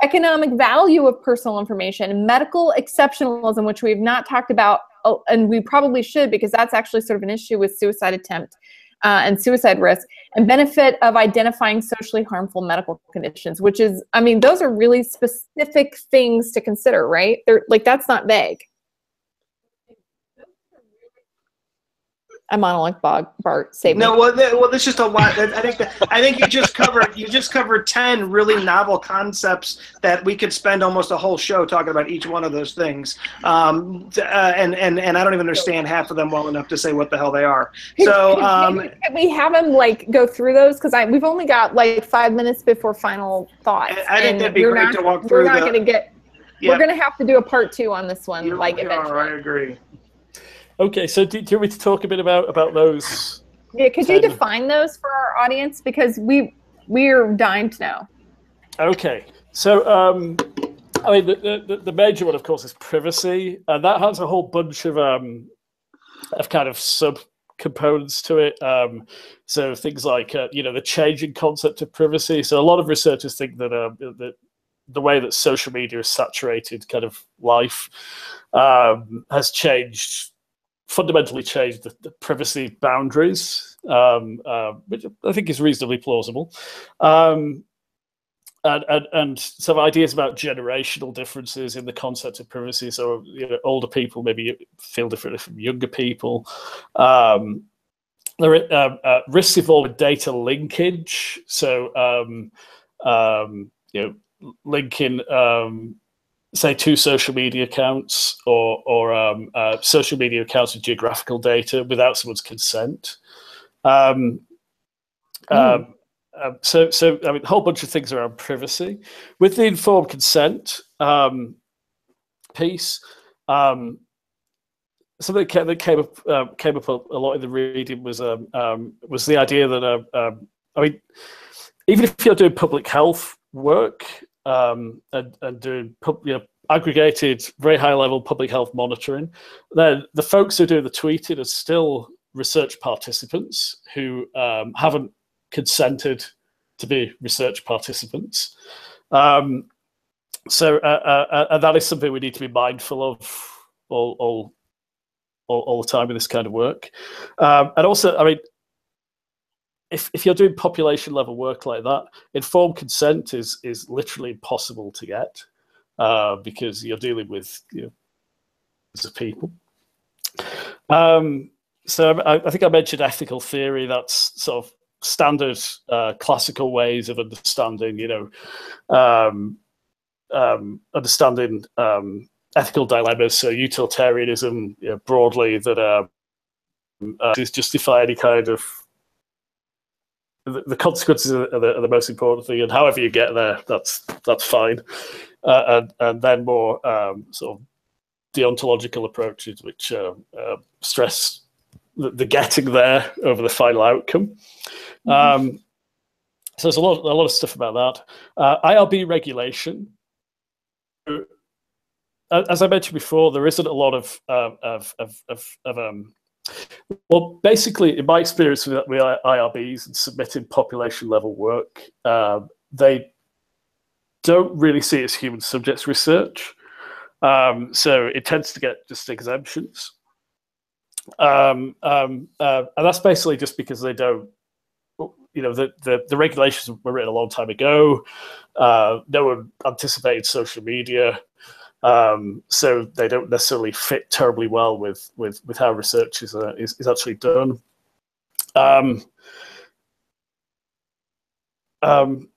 economic value of personal information, medical exceptionalism, which we've not talked about, and we probably should, because that's actually sort of an issue with suicide attempt and suicide risk, and benefit of identifying socially harmful medical conditions, which is, I mean, those are really specific things to consider, right? They're like, that's not vague. I'm monologue, Bart. Save me. No, well, there's just a lot. I think you just covered 10 really novel concepts that we could spend almost a whole show talking about each one of those things. And I don't even understand half of them well enough to say what the hell they are. So can we have him like go through those, because we've only got like 5 minutes before final thoughts. I think that'd be great to walk through. We're going to have to do a part 2 on this one. Eventually. I agree. Okay, so do you want me to talk a bit about those? Yeah, could you define those for our audience, because we're dying to know. Okay, so I mean the major one, of course, is privacy, and that has a whole bunch of kind of sub-components to it. So things like the changing concept of privacy. So a lot of researchers think that that the way that social media has saturated kind of life has fundamentally changed the privacy boundaries, which I think is reasonably plausible. And some ideas about generational differences in the concept of privacy. So older people maybe feel differently from younger people. There are risks involved with data linkage. So linking say 2 social media accounts or social media accounts with geographical data without someone's consent. So I mean, a whole bunch of things around privacy. With the informed consent piece, something that came up a lot in the reading was the idea that I mean, even if you're doing public health work, and doing aggregated, very high-level public health monitoring, then the folks who do the tweeting are still research participants who haven't consented to be research participants. So and that is something we need to be mindful of all the time in this kind of work. And also, I mean, if you're doing population level work like that, informed consent is literally impossible to get because you're dealing with people. So I think I mentioned ethical theory. That's sort of standard classical ways of understanding, understanding ethical dilemmas. So utilitarianism, broadly, that is justify any kind of the consequences are the most important thing, and however you get there, that's fine. And then more sort of deontological approaches, which stress the getting there over the final outcome. So there's a lot of stuff about that. IRB regulation. As I mentioned before, there isn't a lot of well, basically, in my experience with IRBs and submitting population level work, they don't really see it as human subjects research. So it tends to get just exemptions. And that's basically just because they don't, the regulations were written a long time ago. No one anticipated social media. So they don't necessarily fit terribly well with how research is actually done. There aren't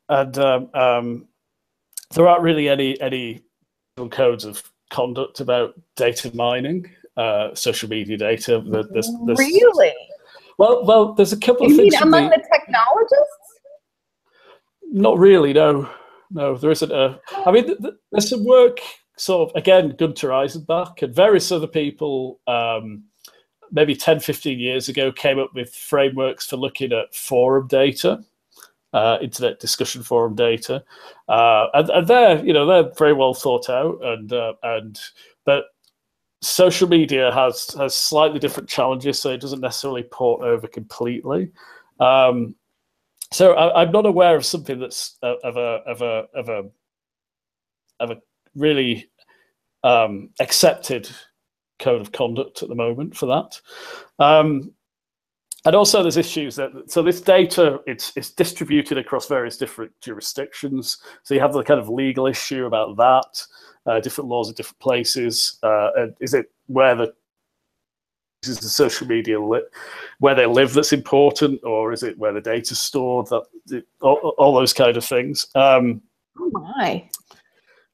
really any codes of conduct about data mining, social media data. There's really? Well, there's a couple of things. You mean among the technologists? Not really, no, there isn't a. I mean, there's some work. Sort of, again, Gunter Eisenbach and various other people, maybe 10, 15 years ago, came up with frameworks for looking at forum data, internet discussion forum data, and they're very well thought out. But social media has slightly different challenges, so it doesn't necessarily port over completely. So I'm not aware of something that's of a really accepted code of conduct at the moment for that. And also there's issues so this data, it's distributed across various different jurisdictions. So you have the kind of legal issue about that, different laws in different places. Is it where the social media where they live that's important, or is it where the data's stored? All those kind of things. Oh my.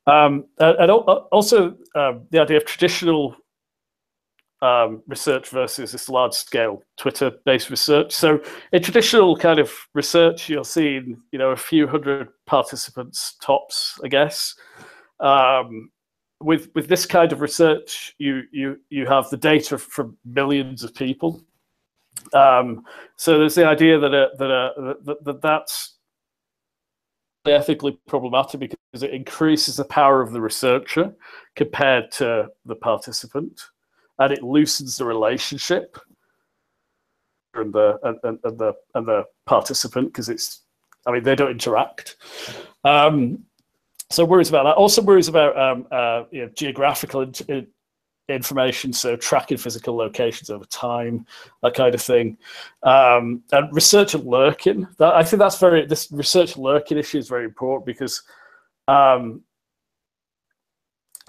And also the idea of traditional research versus this large-scale Twitter-based research. So in traditional kind of research, you're seeing, a few hundred participants tops, I guess. With this kind of research, you have the data from millions of people. So there's the idea that that's ethically problematic because it increases the power of the researcher compared to the participant. And it loosens the relationship and the participant because they don't interact. So worries about that. Also worries about geographical information, so tracking physical locations over time, that kind of thing. And research and lurking. I think this research and lurking issue is very important because I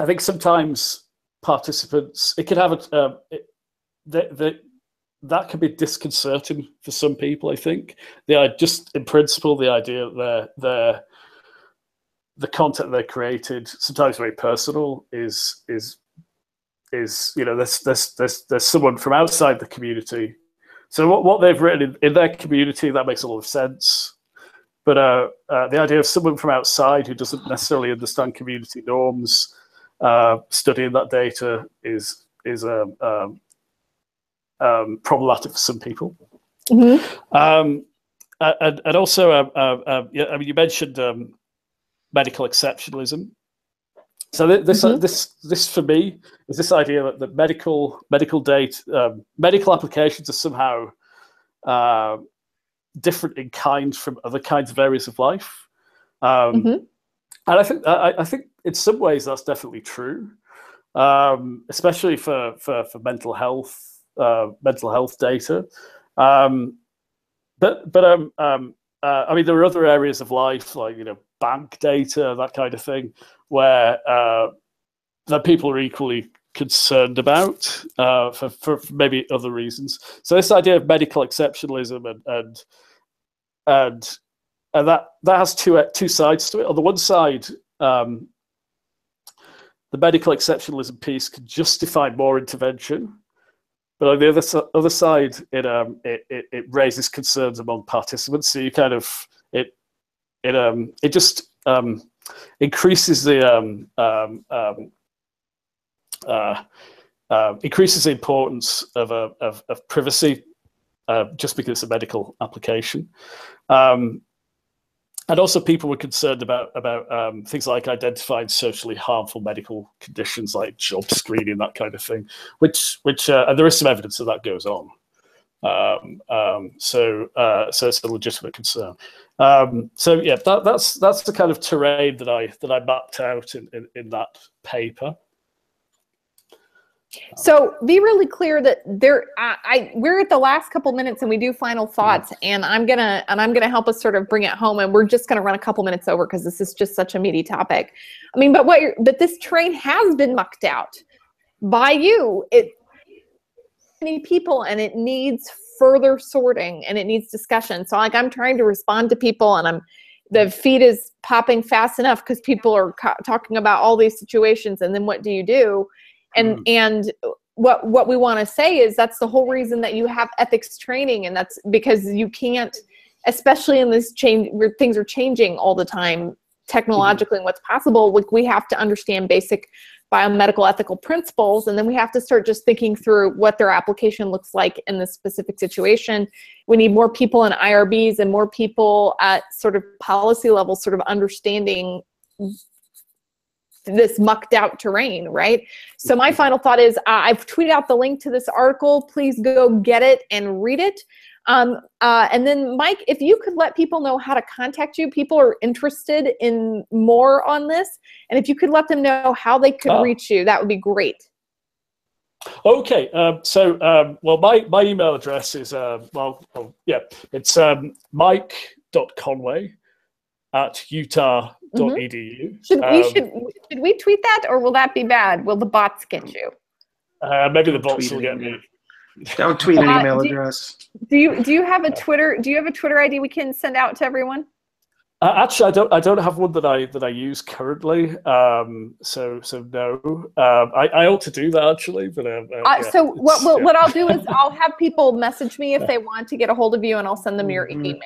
think sometimes participants, it could have that can be disconcerting for some people. I think just in principle, the idea that the content they created, sometimes very personal, is there's someone from outside the community. So what they've written in their community, that makes a lot of sense. But the idea of someone from outside who doesn't necessarily understand community norms studying that data is problematic for some people. Mm-hmm. And also, you mentioned medical exceptionalism. So this for me is this idea that medical data, medical applications are somehow different in kind from other kinds of areas of life. And I think in some ways that's definitely true, especially for mental health data. But there are other areas of life like bank data, that kind of thing, where that people are equally concerned about for maybe other reasons. So this idea of medical exceptionalism and that has two sides to it. On the one side, the medical exceptionalism piece can justify more intervention, but on the other side, it raises concerns among participants. So you kind of it just increases the increases the importance of privacy just because it's a medical application. And also, people were concerned about things like identifying socially harmful medical conditions like job screening, that kind of thing, which and there is some evidence that goes on. So it's a legitimate concern. So yeah, that's the kind of terrain that I mapped out in that paper. So be really clear that we're at the last couple minutes and we do final thoughts, and I'm gonna help us sort of bring it home, and we're just gonna run a couple minutes over because this is just such a meaty topic. I mean, but this train has been mucked out by you. Many people, and it needs further sorting and it needs discussion. So I'm trying to respond to people, and the feed is popping fast enough because people are talking about all these situations, and then what do you do? And what we want to say is that's the whole reason that you have ethics training, and that's because you can't, especially in this change where things are changing all the time technologically and what's possible, we have to understand basic biomedical ethical principles, and then we have to start just thinking through what their application looks like in this specific situation. We need more people in IRBs and more people at sort of policy level sort of understanding this mucked out terrain, right? So my final thought is I've tweeted out the link to this article. Please go get it and read it. And then Mike, if you could let people know how to contact you, people are interested in more on this. And if you could let them know how they could reach you, that would be great. Okay, well, my email address is, it's mike.conway@utah.edu. Should we tweet that, or will that be bad? Will the bots get you? Maybe the bots will get me. Don't tweet an email address. Do you have a Twitter? Do you have a Twitter ID we can send out to everyone? Actually, I don't have one that I use currently. So no. I ought to do that actually, but so what I'll do is I'll have people message me if they want to get a hold of you, and I'll send them your email.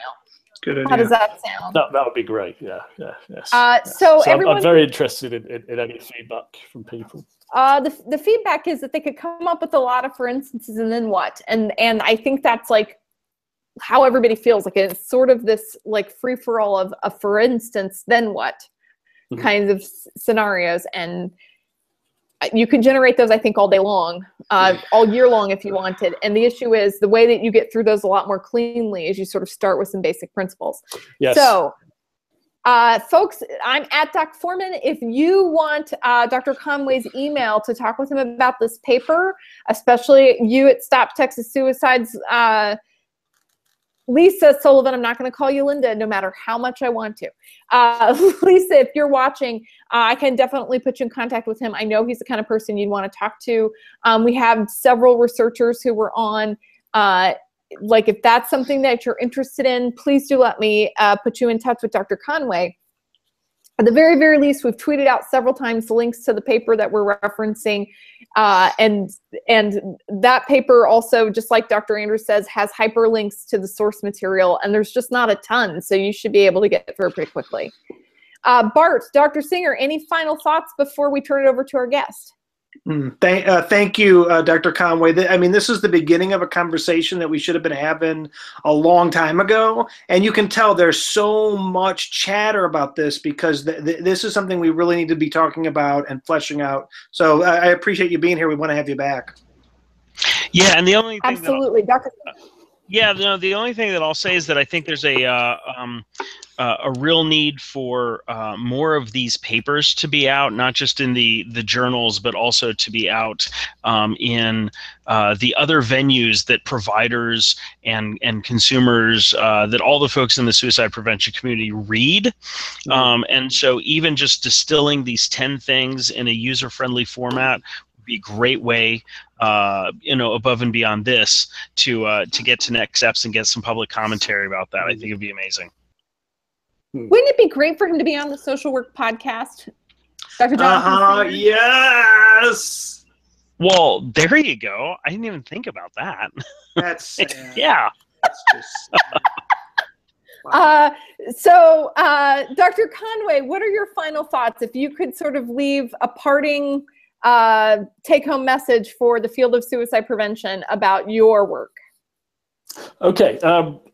Good idea. How does that sound? That would be great. Yeah. So everyone, I'm very interested in any feedback from people. The feedback is that they could come up with a lot of for instances and then what, and I think that's like how everybody feels. Like it's sort of this like free for all of a for instance then what kinds of scenarios, and you could generate those I think all day long, all year long if you wanted. And the issue is the way that you get through those a lot more cleanly is you sort of start with some basic principles. Yes. So folks, I'm at Doc Foreman. If you want Dr. Conway's email to talk with him about this paper, especially you at Stop Texas Suicides, Lisa Sullivan, I'm not going to call you Linda, no matter how much I want to. Lisa, if you're watching, I can definitely put you in contact with him. I know he's the kind of person you'd want to talk to. We have several researchers who were on. Like if that's something that you're interested in, please do let me put you in touch with Dr. Conway. At the very, very least, we've tweeted out several times the links to the paper that we're referencing. And that paper also, just like Dr. Andrews says, has hyperlinks to the source material, and there's just not a ton, so you should be able to get through pretty quickly. Bart, Dr. Singer, any final thoughts before we turn it over to our guest? Thank you, Dr. Conway. I mean, this is the beginning of a conversation that we should have been having a long time ago. And you can tell there's so much chatter about this because this is something we really need to be talking about and fleshing out. So I appreciate you being here. We want to have you back. Yeah, and the only thing absolutely, Dr. Yeah, no, the only thing that I'll say is that I think there's a real need for more of these papers to be out, not just in the journals, but also to be out in the other venues that providers and consumers, that all the folks in the suicide prevention community read. And so even just distilling these 10 things in a user-friendly format would be a great way, above and beyond this to get to next steps and get some public commentary about that. I think it'd be amazing. Wouldn't it be great for him to be on the Social Work Podcast, Dr. Jonathan? Yes. Well, there you go. I didn't even think about that. That's sad. Yeah. That's just sad. Wow. Dr. Conway, what are your final thoughts? If you could sort of leave a parting take-home message for the field of suicide prevention about your work. Okay,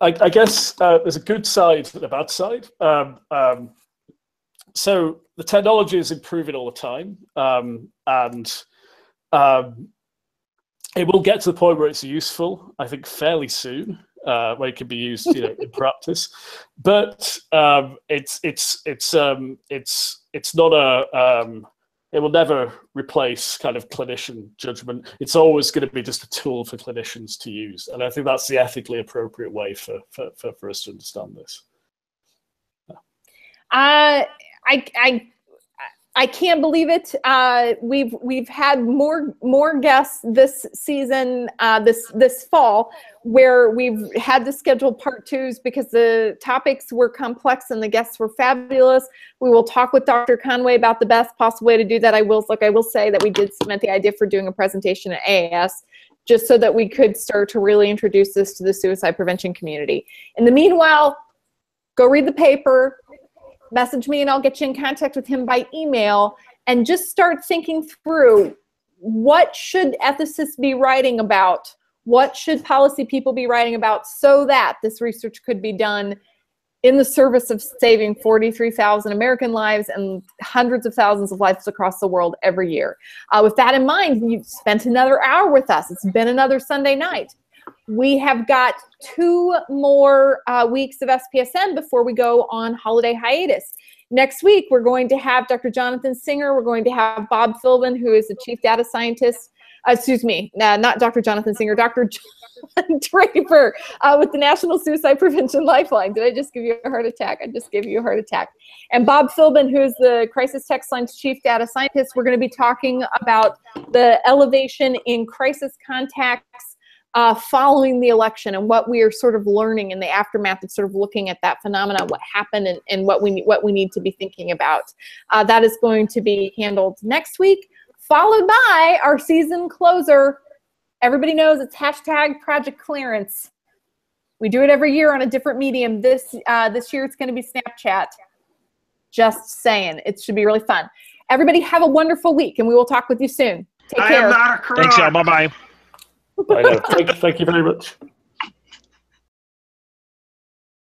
I guess there's a good side and a bad side. So the technology is improving all the time, and it will get to the point where it's useful, I think, fairly soon, where it can be used, in practice. But it's not a it will never replace kind of clinician judgment. It's always going to be just a tool for clinicians to use. And I think that's the ethically appropriate way for us to understand this. I can't believe it. We've had more guests this season, this fall, where we've had to schedule part twos because the topics were complex and the guests were fabulous. We will talk with Dr. Conway about the best possible way to do that. I will say that we did cement the idea for doing a presentation at AAS, just so that we could start to really introduce this to the suicide prevention community. In the meanwhile, go read the paper. Message me and I'll get you in contact with him by email, and just start thinking through, what should ethicists be writing about? What should policy people be writing about, so that this research could be done in the service of saving 43,000 American lives and hundreds of thousands of lives across the world every year. With that in mind, you've spent another hour with us. It's been another Sunday night. We have got 2 more weeks of SPSM before we go on holiday hiatus. Next week, we're going to have Dr. Jonathan Singer. We're going to have Bob Philbin, who is the chief data scientist. Excuse me, not Dr. Jonathan Singer, Dr. John Draper with the National Suicide Prevention Lifeline. Did I just give you a heart attack? I just gave you a heart attack. And Bob Philbin, who is the Crisis Text Line's chief data scientist. We're going to be talking about the elevation in crisis contacts following the election and what we are sort of learning in the aftermath of sort of looking at that phenomenon, what happened, and what we need to be thinking about. That is going to be handled next week, followed by our season closer. Everybody knows it's hashtag Project Clearance. We do it every year on a different medium. This year it's going to be Snapchat. Just saying, it should be really fun. Everybody have a wonderful week, and we will talk with you soon. Take care. Thanks, y'all. Bye-bye. Thank you very much.